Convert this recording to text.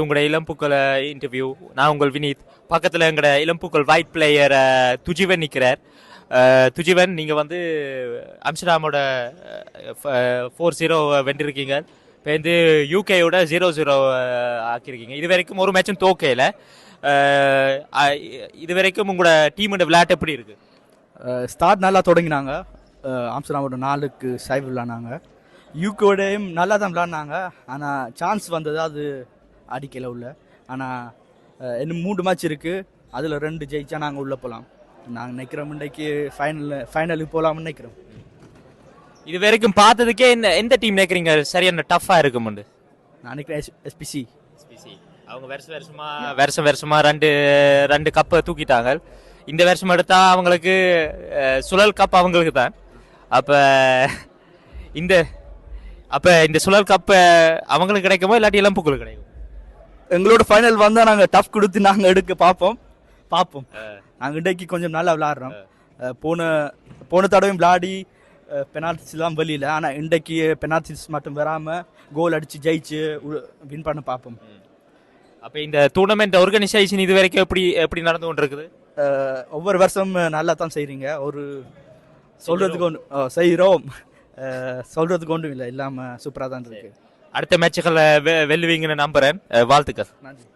உங்களோட இளம்பூக்கள் இன்டர்வியூ. நான் உங்கள் வினீத். பக்கத்தில் எங்களோட இளம்பூக்கள் ஒயிட் பிளேயர் துஜிவன் நிற்கிறார். துஜிவன், நீங்கள் வந்து அம்ஸ்டர்டாமோட 4-0 வென்றிருக்கீங்க. இப்போ வந்து யூகேயோட 0-0 ஆக்கியிருக்கீங்க. இது வரைக்கும் ஒரு மேட்சும் தோக்கையில். இது வரைக்கும் உங்களோட டீமோட விளையாட்டு எப்படி இருக்குது? ஸ்டார்ட் நல்லா தொடங்கினாங்க. ஆம்ஸ்டர்டாமோட 4க்கு சைவ் விளாட்னாங்க. யூகேடையும் நல்லா தான் விளாட்னாங்க. ஆனால் சான்ஸ் வந்தது, அது அடிக்கல உள்ள. ஆனால் இன்னும் 3 மேட்ச் இருக்குது, அதில் 2 ஜெயிச்சா நாங்கள் உள்ளே போகலாம். நாங்கள் நினைக்கிறோம் இன்றைக்கு ஃபைனலுக்கு போகலாம்னு நினைக்கிறோம். இது வரைக்கும் பார்த்ததுக்கே எந்த டீம் நினைக்கிறீங்க சரியான டஃப்பாக இருக்குமுண்டு? நான் நினைக்கிறேன் எஸ்பிசி. அவங்க வருஷம் வருஷமா ரெண்டு கப்பை தூக்கிட்டாங்க. இந்த வருஷம் எடுத்தா அவங்களுக்கு சுழல் கப் அவங்களுக்கு தான். அப்போ இந்த சுழல் கப் அவங்களுக்கு கிடைக்குமோ இல்லாட்டி இளம்பூக்கள் கிடைக்கும்? எங்களோட ஃபைனல் வந்தால் நாங்கள் டஃப் கொடுத்து நாங்கள் எடுக்க பார்ப்போம். நாங்கள் இன்றைக்கு கொஞ்சம் நல்லா விளாட்றோம். போன தடவையும் விளாடி பெனால்டிஸ்லாம் வெளியில். ஆனால் இன்றைக்கு பெனால்டிஸ் மட்டும் வராமல் கோல் அடித்து ஜெயிச்சு வின் பண்ண பார்ப்போம். அப்போ இந்த டூர்னமெண்ட் ஆர்கனைசேஷன் இது வரைக்கும் எப்படி நடந்து கொண்டு இருக்குது? ஒவ்வொரு வருஷம் நல்லா தான் செய்கிறீங்க. ஒரு சொல்கிறதுக்கு ஒன்று செய்கிறோம், சொல்கிறதுக்கு ஒன்றும் இல்லை, இல்லாமல் சூப்பராக தான் இருக்குது. அடுத்த மேட்சுகளை வெல்லுவீங்கன்னு நம்புகிறேன். வாழ்த்துக்கள். நன்றி.